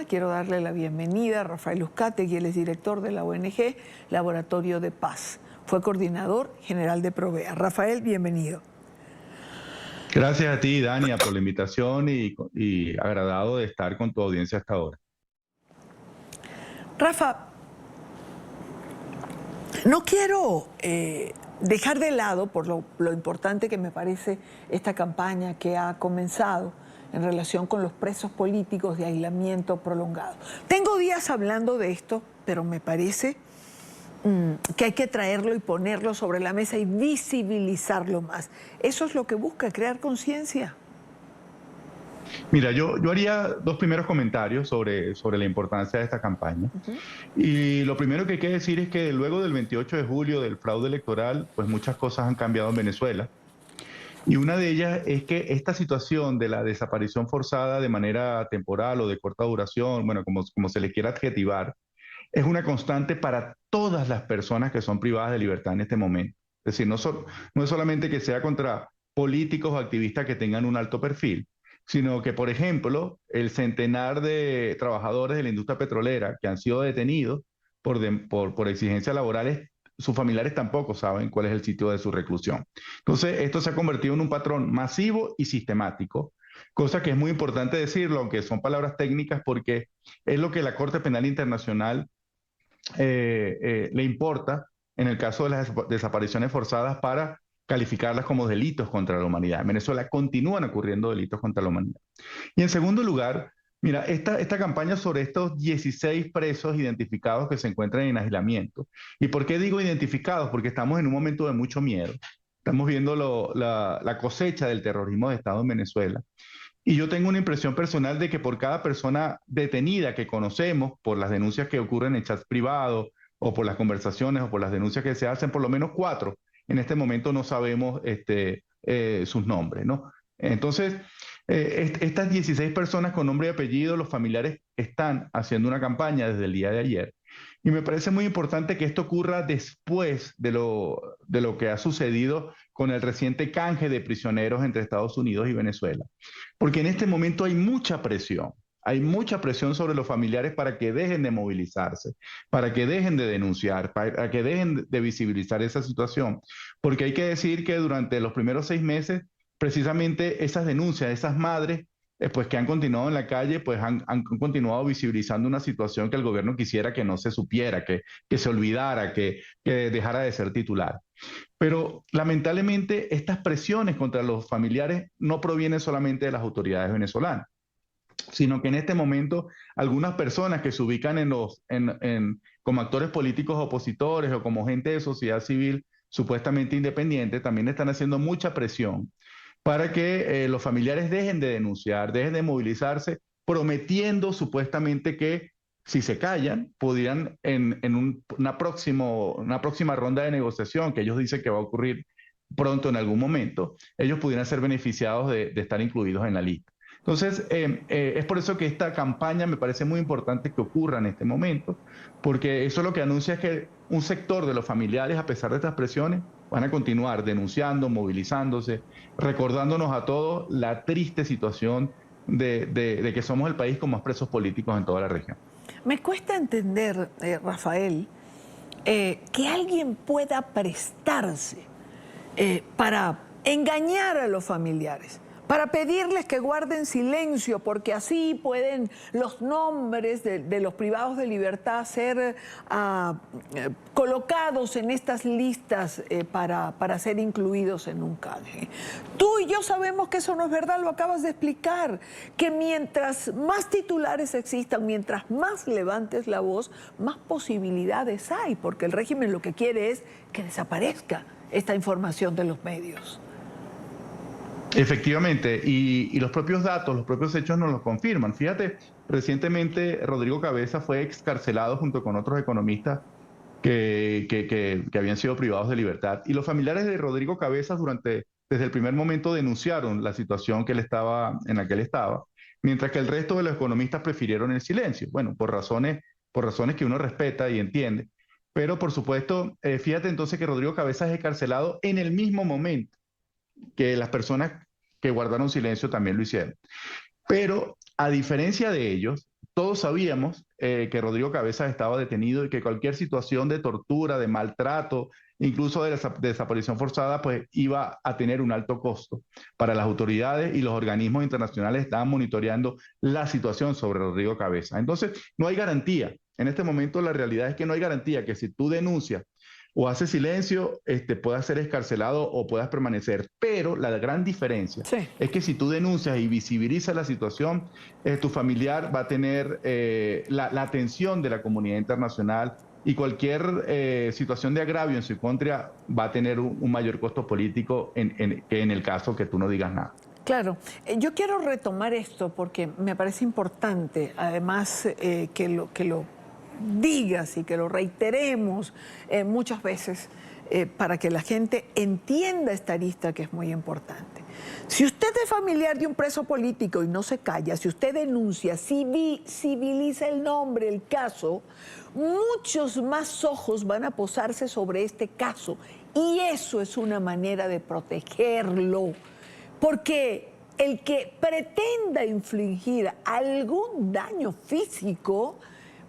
Quiero darle la bienvenida a Rafael Uzcategui, él es director de la ONG Laboratorio de Paz. Fue coordinador general de Provea. Rafael, bienvenido. Gracias a ti, Dania, por la invitación y agradado de estar con tu audiencia hasta ahora. Rafa, no quiero dejar de lado, por lo importante que me parece esta campaña que ha comenzado en relación con los presos políticos de aislamiento prolongado. Tengo días hablando de esto, pero me parece que hay que traerlo y ponerlo sobre la mesa y visibilizarlo más. Eso es lo que busca, crear conciencia. Mira, yo haría dos primeros comentarios sobre la importancia de esta campaña. Y lo primero que hay que decir es que luego del 28 de julio, del fraude electoral, pues muchas cosas han cambiado en Venezuela. Y una de ellas es que esta situación de la desaparición forzada de manera temporal o de corta duración, bueno, como se le quiera adjetivar, es una constante para todas las personas que son privadas de libertad en este momento. Es decir, no es solamente que sea contra políticos o activistas que tengan un alto perfil, sino que, por ejemplo, el centenar de trabajadores de la industria petrolera que han sido detenidos por exigencias laborales, sus familiares tampoco saben cuál es el sitio de su reclusión. Entonces, esto se ha convertido en un patrón masivo y sistemático, cosa que es muy importante decirlo, aunque son palabras técnicas, porque es lo que la Corte Penal Internacional le importa en el caso de las desapariciones forzadas para calificarlas como delitos contra la humanidad. En Venezuela continúan ocurriendo delitos contra la humanidad. Y en segundo lugar, mira, esta campaña sobre estos 16 presos identificados que se encuentran en aislamiento. ¿Y por qué digo identificados? Porque estamos en un momento de mucho miedo. Estamos viendo la cosecha del terrorismo de Estado en Venezuela. Y yo tengo una impresión personal de que por cada persona detenida que conocemos, por las denuncias que ocurren en chats privados, o por las conversaciones, o por las denuncias que se hacen, por lo menos 4, en este momento no sabemos sus nombres, ¿no? Entonces, estas 16 personas con nombre y apellido, los familiares están haciendo una campaña desde el día de ayer. Y me parece muy importante que esto ocurra después de lo que ha sucedido con el reciente canje de prisioneros entre Estados Unidos y Venezuela. Porque en este momento hay mucha presión sobre los familiares para que dejen de movilizarse, para que dejen de denunciar, para que dejen de visibilizar esa situación. Porque hay que decir que durante los primeros 6 meses, precisamente esas denuncias, esas madres, pues que han continuado en la calle, pues han continuado visibilizando una situación que el gobierno quisiera que no se supiera, que se olvidara, que dejara de ser titular. Pero lamentablemente estas presiones contra los familiares no provienen solamente de las autoridades venezolanas, sino que en este momento algunas personas que se ubican como actores políticos opositores o como gente de sociedad civil supuestamente independiente también están haciendo mucha presión para que los familiares dejen de denunciar, dejen de movilizarse, prometiendo supuestamente que si se callan, podrían una próxima ronda de negociación, que ellos dicen que va a ocurrir pronto en algún momento, ellos pudieran ser beneficiados de estar incluidos en la lista. Entonces, es por eso que esta campaña me parece muy importante que ocurra en este momento, porque eso lo que anuncia es que un sector de los familiares, a pesar de estas presiones, van a continuar denunciando, movilizándose, recordándonos a todos la triste situación de que somos el país con más presos políticos en toda la región. Me cuesta entender, Rafael, que alguien pueda prestarse para engañar a los familiares, para pedirles que guarden silencio, porque así pueden los nombres de los privados de libertad ser colocados en estas listas para ser incluidos en un canje. Tú y yo sabemos que eso no es verdad, lo acabas de explicar, que mientras más titulares existan, mientras más levantes la voz, más posibilidades hay, porque el régimen lo que quiere es que desaparezca esta información de los medios. Efectivamente, y los propios datos, los propios hechos nos lo confirman. Fíjate, recientemente Rodrigo Cabeza fue excarcelado junto con otros economistas que habían sido privados de libertad. Y los familiares de Rodrigo Cabeza desde el primer momento denunciaron la situación en la que él estaba, mientras que el resto de los economistas prefirieron el silencio. Bueno, por razones que uno respeta y entiende. Pero por supuesto, fíjate entonces que Rodrigo Cabeza es excarcelado en el mismo momento que las personas que guardaron silencio también lo hicieron. Pero a diferencia de ellos, todos sabíamos que Rodrigo Cabezas estaba detenido y que cualquier situación de tortura, de maltrato, incluso de desaparición forzada, pues iba a tener un alto costo para las autoridades, y los organismos internacionales estaban monitoreando la situación sobre Rodrigo Cabezas. Entonces, no hay garantía. En este momento la realidad es que no hay garantía que si tú denuncias o haces silencio, puedas ser escarcelado o puedas permanecer. Pero la gran diferencia Sí. es que si tú denuncias y visibilizas la situación, tu familiar va a tener la atención de la comunidad internacional, y cualquier situación de agravio en su contra va a tener un mayor costo político que en el caso que tú no digas nada. Claro, yo quiero retomar esto porque me parece importante, además, que lo digas y que lo reiteremos muchas veces para que la gente entienda esta arista que es muy importante. Si usted es familiar de un preso político y no se calla, si usted denuncia, civiliza el nombre, el caso, muchos más ojos van a posarse sobre este caso, y eso es una manera de protegerlo. Porque el que pretenda infligir algún daño físico,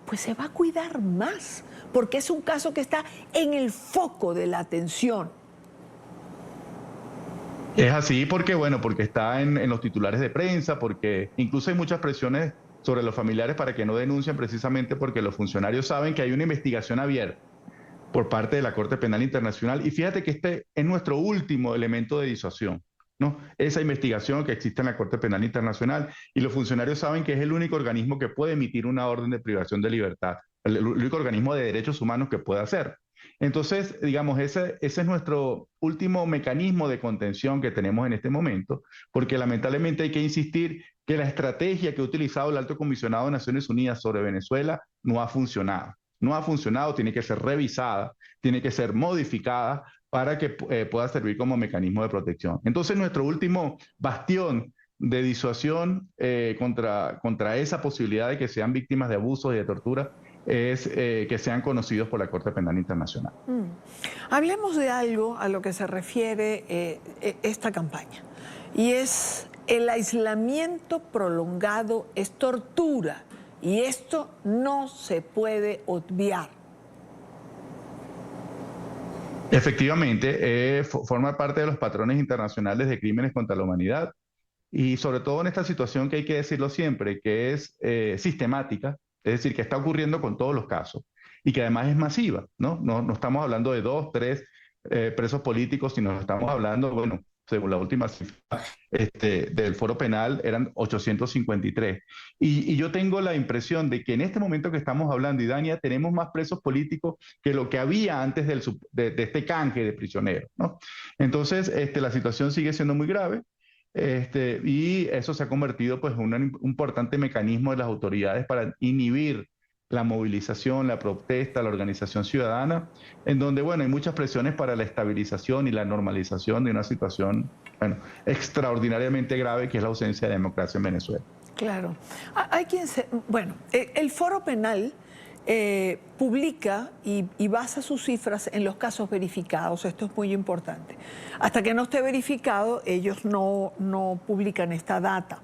pues se va a cuidar más, porque es un caso que está en el foco de la atención. Es así porque, bueno, porque está en los titulares de prensa, porque incluso hay muchas presiones sobre los familiares para que no denuncien, precisamente porque los funcionarios saben que hay una investigación abierta por parte de la Corte Penal Internacional. Y fíjate que este es nuestro último elemento de disuasión, ¿no? Esa investigación que existe en la Corte Penal Internacional, y los funcionarios saben que es el único organismo que puede emitir una orden de privación de libertad, el único organismo de derechos humanos que puede hacer. Entonces, digamos, ese es nuestro último mecanismo de contención que tenemos en este momento, porque lamentablemente hay que insistir que la estrategia que ha utilizado el Alto Comisionado de Naciones Unidas sobre Venezuela no ha funcionado. No ha funcionado, tiene que ser revisada, tiene que ser modificada para que pueda servir como mecanismo de protección. Entonces, nuestro último bastión de disuasión contra esa posibilidad de que sean víctimas de abusos y de tortura es que sean conocidos por la Corte Penal Internacional. Hablemos de algo a lo que se refiere esta campaña, y es el aislamiento prolongado es tortura, y esto no se puede obviar. Efectivamente, forma parte de los patrones internacionales de crímenes contra la humanidad, y sobre todo en esta situación que hay que decirlo siempre, que es sistemática, es decir, que está ocurriendo con todos los casos y que además es masiva, ¿no? No estamos hablando de 2, 3 presos políticos, sino estamos hablando, bueno, según la última cifra del Foro Penal, eran 853. Y yo tengo la impresión de que en este momento que estamos hablando, Idania, tenemos más presos políticos que lo que había antes de este canje de prisioneros, ¿no? Entonces, la situación sigue siendo muy grave. Y eso se ha convertido pues, en un importante mecanismo de las autoridades para inhibir la movilización, la protesta, la organización ciudadana, en donde, bueno, hay muchas presiones para la estabilización y la normalización de una situación, bueno, extraordinariamente grave, que es la ausencia de democracia en Venezuela. Claro. Hay quien bueno, el Foro Penal publica y basa sus cifras en los casos verificados. Esto es muy importante. Hasta que no esté verificado, ellos no publican esta data.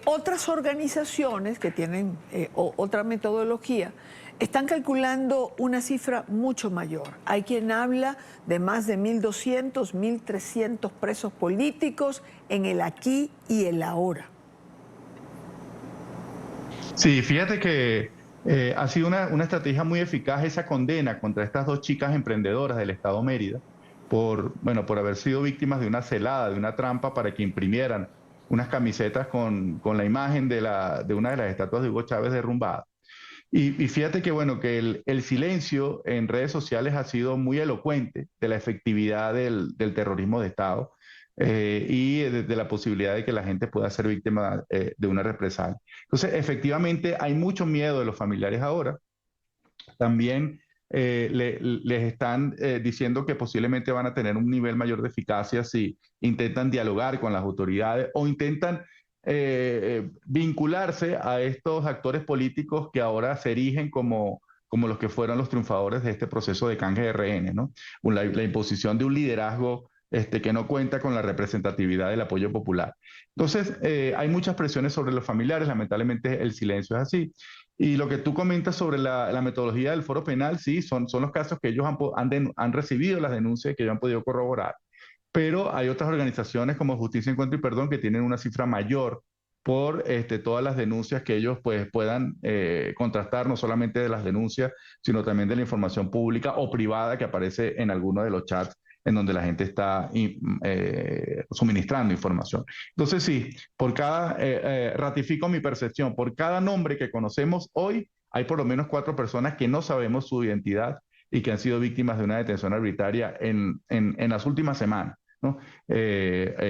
Otras organizaciones que tienen otra metodología están calculando una cifra mucho mayor. Hay quien habla de más de 1.200, 1.300 presos políticos en el aquí y el ahora. Sí, fíjate que ha sido una estrategia muy eficaz esa condena contra estas 2 chicas emprendedoras del estado Mérida por haber sido víctimas de una celada, de una trampa para que imprimieran unas camisetas con la imagen de una de las estatuas de Hugo Chávez derrumbada. Y fíjate que, bueno, que el silencio en redes sociales ha sido muy elocuente de la efectividad del terrorismo de Estado, y de la posibilidad de que la gente pueda ser víctima de una represalia. Entonces, efectivamente, hay mucho miedo de los familiares ahora. También les están diciendo que posiblemente van a tener un nivel mayor de eficacia si intentan dialogar con las autoridades o intentan vincularse a estos actores políticos que ahora se erigen como los que fueron los triunfadores de este proceso de canje de rehenes, ¿no? La imposición de un liderazgo que no cuenta con la representatividad del apoyo popular. Entonces, hay muchas presiones sobre los familiares, lamentablemente el silencio es así. Y lo que tú comentas sobre la metodología del foro penal, sí, son los casos que ellos han recibido las denuncias que ellos han podido corroborar, pero hay otras organizaciones como Justicia, Encuentro y Perdón que tienen una cifra mayor por todas las denuncias que ellos pues, puedan contrastar, no solamente de las denuncias, sino también de la información pública o privada que aparece en alguno de los chats en donde la gente está suministrando información. Entonces sí, ratifico mi percepción, por cada nombre que conocemos hoy, hay por lo menos 4 personas que no sabemos su identidad y que han sido víctimas de una detención arbitraria en las últimas semanas, ¿no?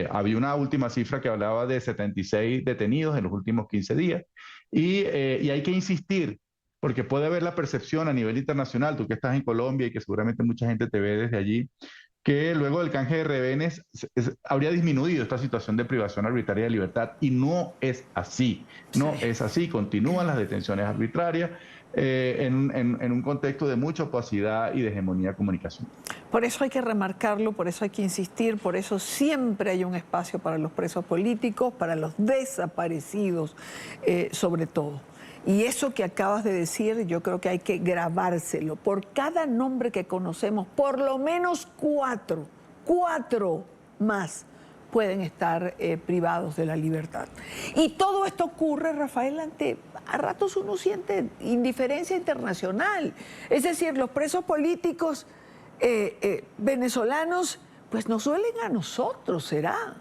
Había una última cifra que hablaba de 76 detenidos en los últimos 15 días y hay que insistir porque puede haber la percepción a nivel internacional, tú que estás en Colombia y que seguramente mucha gente te ve desde allí, que luego del canje de rehenes habría disminuido esta situación de privación arbitraria de libertad y no es así, no es así, continúan las detenciones arbitrarias en un contexto de mucha opacidad y de hegemonía de comunicación. Por eso hay que remarcarlo, por eso hay que insistir, por eso siempre hay un espacio para los presos políticos, para los desaparecidos sobre todo. Y eso que acabas de decir, yo creo que hay que grabárselo. Por cada nombre que conocemos, por lo menos 4 más pueden estar privados de la libertad. Y todo esto ocurre, Rafael, a ratos uno siente indiferencia internacional. Es decir, los presos políticos venezolanos, pues nos duelen a nosotros, ¿será?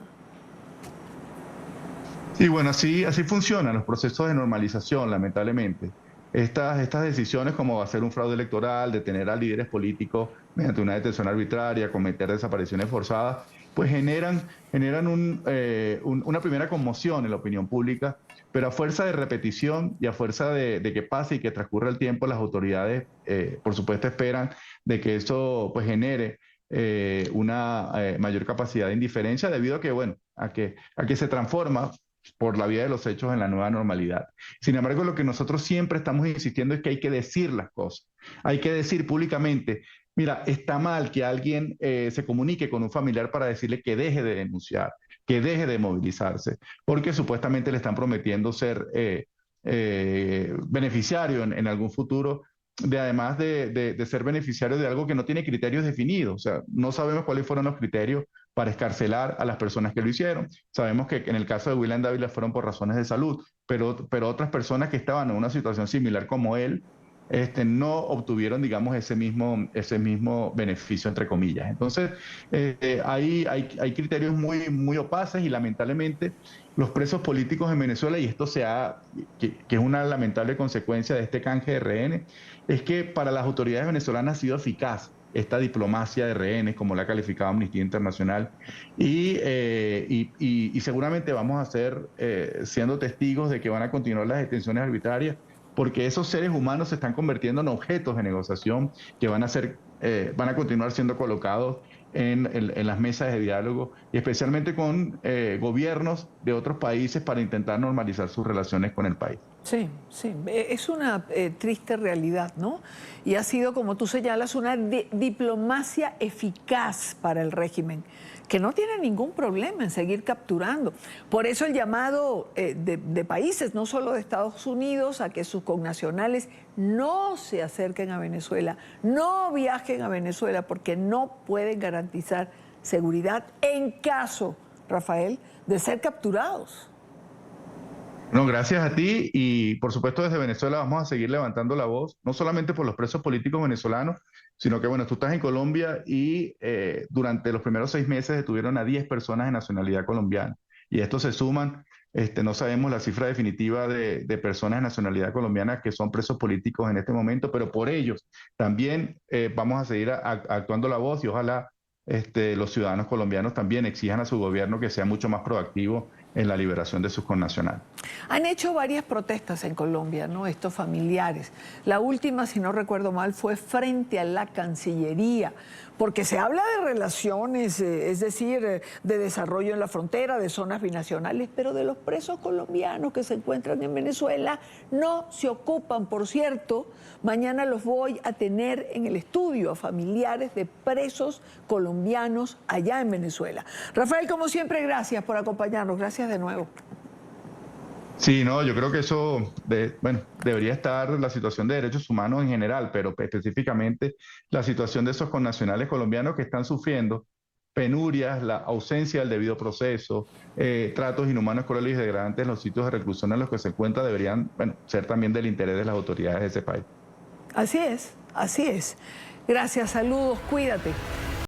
Sí, bueno, así funcionan los procesos de normalización, lamentablemente. Estas decisiones como hacer un fraude electoral, detener a líderes políticos mediante una detención arbitraria, cometer desapariciones forzadas, pues generan una primera conmoción en la opinión pública, pero a fuerza de repetición y a fuerza de que pase y que transcurra el tiempo, las autoridades, por supuesto, esperan de que eso pues genere una mayor capacidad de indiferencia debido a que, bueno, a que se transforma por la vía de los hechos en la nueva normalidad. Sin embargo, lo que nosotros siempre estamos insistiendo es que hay que decir las cosas. Hay que decir públicamente, mira, está mal que alguien se comunique con un familiar para decirle que deje de denunciar, que deje de movilizarse, porque supuestamente le están prometiendo ser beneficiario en algún futuro, además de ser beneficiario de algo que no tiene criterios definidos. O sea, no sabemos cuáles fueron los criterios para escarcelar a las personas que lo hicieron. Sabemos que en el caso de William Dávila fueron por razones de salud, pero otras personas que estaban en una situación similar como él, no obtuvieron, digamos, ese mismo beneficio, entre comillas. Entonces, hay criterios muy opaces y lamentablemente los presos políticos en Venezuela, y esto que es una lamentable consecuencia de este canje de rehenes, es que para las autoridades venezolanas ha sido eficaz esta diplomacia de rehenes, como la ha calificado Amnistía Internacional, y seguramente vamos a ser siendo testigos de que van a continuar las detenciones arbitrarias, porque esos seres humanos se están convirtiendo en objetos de negociación que van a continuar siendo colocados en las mesas de diálogo, y especialmente con gobiernos de otros países para intentar normalizar sus relaciones con el país. Sí, sí, es una triste realidad, ¿no? Y ha sido, como tú señalas, una diplomacia eficaz para el régimen, que no tiene ningún problema en seguir capturando. Por eso el llamado de países, no solo de Estados Unidos, a que sus connacionales no se acerquen a Venezuela, no viajen a Venezuela, porque no pueden garantizar seguridad en caso, Rafael, de ser capturados. No, gracias a ti y por supuesto desde Venezuela vamos a seguir levantando la voz, no solamente por los presos políticos venezolanos, sino que bueno, tú estás en Colombia y durante los primeros 6 meses detuvieron a 10 personas de nacionalidad colombiana y estos se suman, no sabemos la cifra definitiva de personas de nacionalidad colombiana que son presos políticos en este momento, pero por ellos también vamos a seguir actuando la voz y ojalá los ciudadanos colombianos también exijan a su gobierno que sea mucho más proactivo en la liberación de sus connacionales. Han hecho varias protestas en Colombia, ¿no? Estos familiares. La última, si no recuerdo mal, fue frente a la Cancillería, porque se habla de relaciones, es decir, de desarrollo en la frontera, de zonas binacionales, pero de los presos colombianos que se encuentran en Venezuela no se ocupan. Por cierto, mañana los voy a tener en el estudio a familiares de presos colombianos allá en Venezuela. Rafael, como siempre, gracias por acompañarnos. Gracias de nuevo. Sí, no, yo creo que eso, bueno, debería estar la situación de derechos humanos en general, pero específicamente la situación de esos connacionales colombianos que están sufriendo penurias, la ausencia del debido proceso, tratos inhumanos, crueles y degradantes en los sitios de reclusión en los que se encuentra deberían, bueno, ser también del interés de las autoridades de ese país. Así es, así es. Gracias, saludos, cuídate.